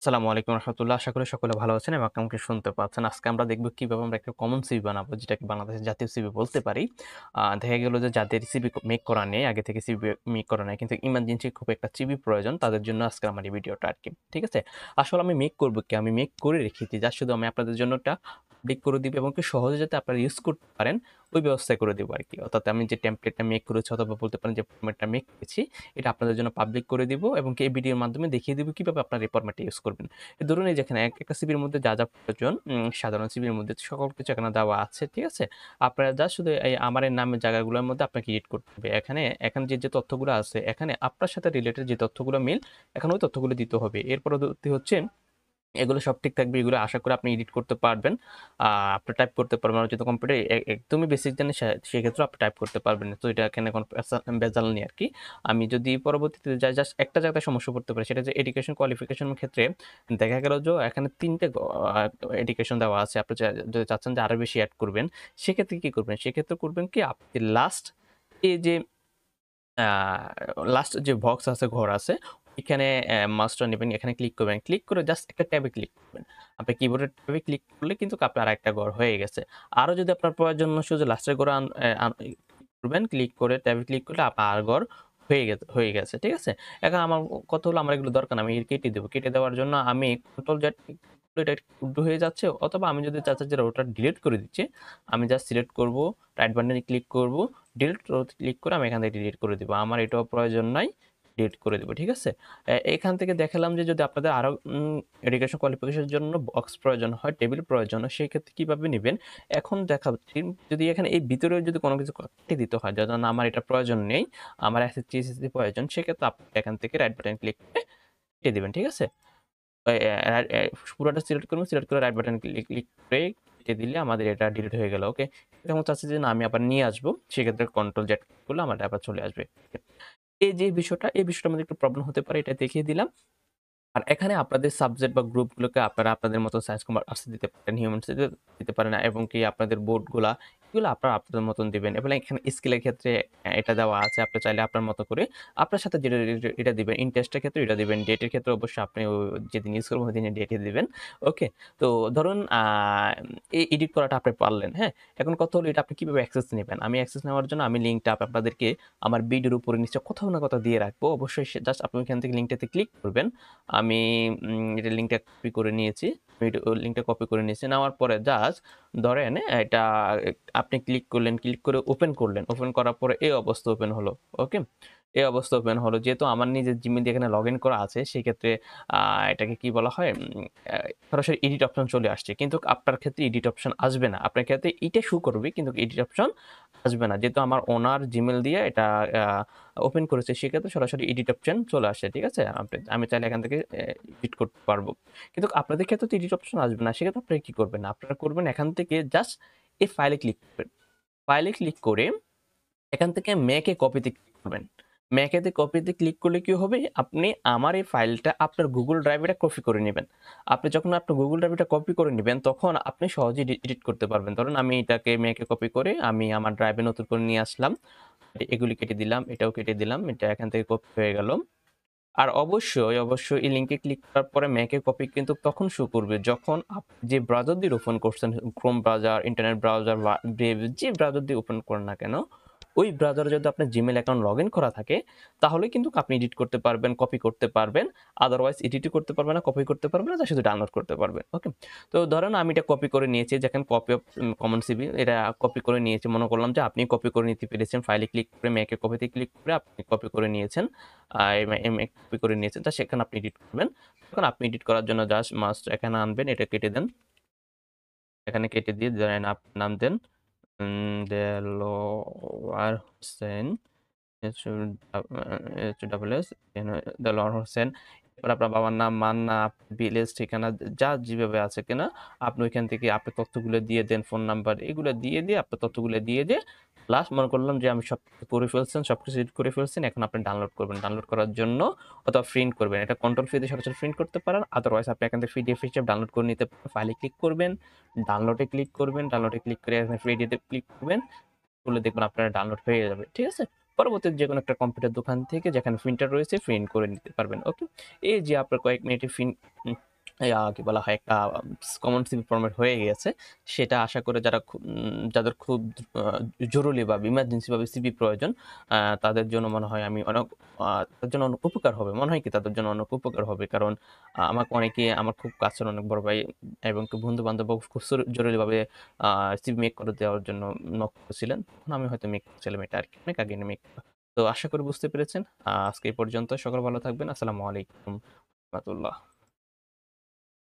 আসসালামু আলাইকুম রহমতুল্লাহ। আশা করি সকলে ভালো আছেন এবং আমাকে শুনতে পাচ্ছেন। আজকে আমরা দেখব কিভাবে আমরা একটা কমন সিভি বানাবো, যেটাকে বাংলাদেশের জাতীয় সিভি বলতে পারি। দেখা গেল যে যাদের সিভি মেক করা নেই, আগে থেকে সিভি মেক করা নেই, কিন্তু ইমার্জেন্সি খুব একটা সিভি প্রয়োজন, তাদের জন্য আজকে আমার এই ভিডিওটা আরকি। ঠিক আছে? আসলে আমি মেক করব কি? আমি মেক করে রেখেছি। জাস্ট শুধু আমি আপনাদের জন্য একটা আপডেট করে দিব এবং কি সহজে যাতে আপনারা ইউজ করতে পারেন, ওই ব্যবস্থা করে দেবো আরকি। অর্থাৎ আমি যে টেমপ্লেটটা মেক করেছি অথবা বলতে পারেন যে ফরম্যাটটা মেক করেছি, এটা আপনাদের জন্য পাবলিক করে দিব এবং কি এই ভিডিওর মাধ্যমে দেখিয়ে দিব কিভাবে আপনারা এই ফরম্যাটটা ইউজ করবেন। ধরুন এই যে এখানে একটা সিভির মধ্যে যা প্রয়োজন, সাধারণ সিভির মধ্যে সকল কিছু এখানে দেওয়া আছে। ঠিক আছে? আপনারা জাস্ট শুধু এই আমার এই নামের জায়গাগুলোর মধ্যে আপনাকে এডিট করতে হবে। এখানে যে তথ্যগুলো আছে, এখানে আপনার সাথে রিলেটেড যে তথ্যগুলো মিল, এখানে ওই তথ্যগুলো দিতে হবে। এর পরবর্তী হচ্ছে এগুলো সব ঠিক থাকবে। এগুলো আশা করি আপনি এডিট করতে পারবেন। আপনি টাইপ করতে পারবেন। আর যদি কম্পিউটার একদমই বেসিক জানেন সেক্ষেত্রেও আপনি টাইপ করতে পারবেন। তো এটা এখানে কোনো ভেজাল নেই আরকি। আমি যদি পরবর্তীতে যাই, জাস্ট একটা জায়গায় সমস্যা পড়তে পারে, সেটা যে এডুকেশন কোয়ালিফিকেশনের ক্ষেত্রে দেখা গেল যে এখানে ৩ টে এডুকেশন দেওয়া আছে। আপনি যদি চাচ্ছেন যে আরো বেশি এড করবেন, সেক্ষেত্রে কি করবেন? সেক্ষেত্রে করবেন কি, আপনি এই যে আ লাস্ট যে বক্স আছে, ঘর আছে, এখানে মাউসটা নেবেন, এখানে ক্লিক করবেন। ক্লিক করে জাস্ট একটা ট্যাবে ক্লিক করবেন। আপনি কিবোর্ডের ট্যাবে ক্লিক করলে কিন্তু আপনার আরেকটা ঘর হয়ে গেছে। আরো যদি আপনার প্রয়োজন শুধু লাস্টের ঘরে আন অ্যা আন করবেন, ক্লিক করে ট্যাবে ক্লিক করলে আপনার আর ঘর হয়ে গেছে। ঠিক আছে? এখন আমার কথা হলো, আমার এগুলো দরকার না। আমি কেটে দেব। কেটে দেওয়ার জন্য আমি কন্ট্রোল জেড, এটা উল্টো হয়ে যাচ্ছে, অথবা আমি যদি চাচ্ছি যে ওটা ডিলিট করে দিচ্ছি, আমি জাস্ট সিলেক্ট করব, রাইট বাটনে ক্লিক করব, ডিলিট ক্লিক করে আমি এখান থেকে ডিলিট করে দিব। আমার এটাও প্রয়োজন নাই, ডিলিট করে দিব। ঠিক আছে? এখান থেকে দেখালাম যে যদি আপনাদের আরো এডুকেশন কোয়ালিফিকেশনের জন্য বক্স প্রয়োজন হয়, টেবিল প্রয়োজন হয়, সেক্ষেত্রে কিভাবে নিবেন এখন দেখাচ্ছি। যদি এখানে এই ভিতরেও যদি কোনো কিছু কেটে দিতে হয়, যেমন আমার এটা প্রয়োজন নেই, আমার এসএসসি প্রয়োজন, সেক্ষেত্রে আপনি এখান থেকে রাইট বাটন ক্লিক করে কেটে দিবেন। ঠিক আছে? পুরোটা সিলেক্ট করবেন, সিলেক্ট করে রাইট বাটন ক্লিক করে কেটে দিলে আমাদের এটা ডিলিট হয়ে গেল। ওকে? এখন চাচ্ছি যে না, আমি আবার নিয়ে আসবো, সেক্ষেত্রে কন্ট্রোল জেড করলে আমার আবার চলে আসবে। এই যে বিষয়টা, এই বিষয়টার মধ্যে একটু প্রবলেম হতে পারে, এটা দেখিয়ে দিলাম। আর এখানে আপনাদের সাবজেক্ট বা গ্রুপগুলোকে আপনারা আপনাদের মতো সায়েন্স, কমার্স, আর্টস দিতে পারেন, হিউম্যানস দিতে পারেন, এবং কি আপনাদের বোর্ডগুলা এগুলো আপনারা আপনাদের মতন দিবেন। এবং এখানে স্কিলের ক্ষেত্রে এটা দেওয়া আছে। আপনি চাইলে আপনার মতো করে আপনার সাথে যেটা এটা দিবেন। ইন্টারেস্টের ক্ষেত্রে এটা দিবেন। ডেটের ক্ষেত্রে অবশ্যই আপনি যেদিন ইউজ করবেন ওইদিনের ডেটে দিবেন। ওকে? তো ধরুন এই এডিট করাটা আপনি পারলেন, হ্যাঁ? এখন কথা হলো, এটা আপনি কিভাবে অ্যাক্সেস নেবেন? আমি অ্যাক্সেস নেওয়ার জন্য আমি লিঙ্কটা আপনাদেরকে আমার ভিডিওর উপরে নিচে কোথাও না কোথাও দিয়ে রাখবো। অবশ্যই জাস্ট আপনি ওইখান থেকে লিঙ্কটাতে ক্লিক করবেন। আমি এটার লিঙ্কটা কপি করে নিয়েছি। লিঙ্কটা কপি করে নিয়েছি। নেওয়ার পরে জাস্ট ধরেন এটা আপনি ক্লিক করলেন, ক্লিক করে ওপেন করলেন। ওপেন করার পরে এই অবস্থা ওপেন হলো। ওকে? এই অবস্থা ওপেন হলো। যেহেতু আমার নিজের জিমেইল দিয়ে এখানে লগইন করা আছে, সেক্ষেত্রে আ এটাকে কি বলা হয়? আ সরাসরি এডিট অপশন চলে আসছে। কিন্তু আপনার ক্ষেত্রে এডিট অপশন আসবে না। আপনার ক্ষেত্রে এইটা শো করবে, কিন্তু এডিট অপশন আসবে না। যেহেতু আমার ওনার জিমেইল দিয়ে এটা আ ওপেন করেছি, সেক্ষেত্রে সরাসরি এডিট অপশন চলে আসে। ঠিক আছে? আমি চাইলে এখান থেকে এডিট করতে পারবো। কিন্তু আপনাদের ক্ষেত্রে তো এডিট অপশন আসবে না। সেক্ষেত্রে আপনারা কি করবেন? আপনারা করবেন এখান থেকে জাস্ট এই ফাইলে ক্লিক করবেন। ফাইলে ক্লিক করে এখান থেকে মেক এ কপিতে ক্লিক করবেন। মেক কপিতে ক্লিক করলে কি হবে? আপনি আমার এই ফাইলটা আপনার Google Drive এ কপি করে নিবেন। আপনি যখন আপনার Google Drive এটা কপি করে নিবেন, তখন আপনি সহজেই এডিট করতে পারবেন। ধরুন আমি এটাকে মেক এ কপি করে আমি আমার ড্রাইভে নতুন করে নিয়ে আসলাম। এগুলি কেটে দিলাম, এটাও কেটে দিলাম। এটা এখান থেকে কপি হয়ে গেল। আর অবশ্যই এই লিঙ্কে ক্লিক করার পরে ম্যাকের কপি কিন্তু তখন শো করবে যখন আপনি যে ব্রাউজার দিয়ে ওপেন করছেন, ক্রোম ব্রাউজার, ইন্টারনেট ব্রাউজার বা ব্রেভ, যে ব্রাউজার দিয়ে ওপেন করেন না কেন, ওই ব্রাউজারে যদি আপনার জিমেইল অ্যাকাউন্ট লগইন করা থাকে, তাহলে কিন্তু আপনি এডিট করতে পারবেন, কপি করতে পারবেন। আদারওয়াইজ এডিটই করতে পারবেন না, কপি করতে পারবেন না, যা শুধু ডাউনলোড করতে পারবেন। ওকে? তো ধরেন আমি এটা কপি করে নিয়েছি, দেখেন কপি অফ কমন সিভি, এটা কপি করে নিয়েছি। মনে করলাম যে আপনি কপি করে নিতে পেরেছেন। ফাইলে ক্লিক করে ম্যাকের কপিতে ক্লিক করে আপনি কপি করে নিয়েছেন। কপি করে নিয়েছেন, তা সেখানে আপনি এডিট করবেন। এখন আপনি এডিট করার জন্য জাস্ট মাস্ট এখানে আনবেন, এটা কেটে দেন। এখানে কেটে দিয়ে দেন আপনার নাম দেন দেলোয়ার হোসেন, ডাবল এস, দেলোয়ার হোসেন। এরপর আপনার বাবার নাম, মান্না, ভিলেজ, ঠিকানা যা যেভাবে আছে কিনা, আপনি ওইখান থেকে আপনার তথ্যগুলো দিয়ে দেন, ফোন নাম্বার এগুলো দিয়ে আপনার তথ্যগুলো দিয়ে লাস্ট মনে করলাম যে আমি সবকিছু করে ফেলছেন, সবকিছু এডিট করে ফেলছেন। এখন আপনি ডাউনলোড করবেন। ডাউনলোড করার জন্য অথবা প্রিন্ট করবেন। এটা কন্ট্রোল ফি দিয়ে সরাসরি প্রিন্ট করতে পারেন। আদারওয়াইজ আপনি এখান থেকে পিডিএফ হিসেবে ডাউনলোড করে নিতে পারেন। ফাইলে ক্লিক করবেন, ডাউনলোডে ক্লিক করবেন, ডাউনলোডে ক্লিক করে এখানে পিডিএফ ক্লিক করবেন। করলে দেখবেন আপনার ডাউনলোড হয়ে যাবে। ঠিক আছে? পরবর্তীতে যেকোনো একটা কম্পিউটার দোকান থেকে যেখানে প্রিন্টার রয়েছে প্রিন্ট করে নিতে পারবেন। ওকে? এই যে আপনার কয়েক মিনিটে কি বলা হয় একটা কমন সিভি ফরম্যাট হয়ে গিয়েছে। সেটা আশা করে যাদের খুব আ জরুরিভাবে ইমার্জেন্সিভাবে সিভি প্রয়োজন তাদের জন্য মনে হয় আমি অনেক আ তাদের জন্য অনেক উপকার হবে। মনে হয় কি তাদের জন্য অনেক উপকার হবে। কারণ আমাকে অনেকে আমার খুব কাছের অনেক বড় ভাই এবং বন্ধু-বান্ধবও খুব জরুরিভাবে আ সিভি মেক করে দেওয়ার জন্য নক করেছিলেন। তখন আমি হয়তো মেক করছিলাম এটা আরকি। অনেক আগে মেক করা। তো আশা করি বুঝতে পেরেছেন। আজকে এই পর্যন্ত। সকলে ভালো থাকবেন। আসসালামু আলাইকুম রাহমাতুল্লাহ।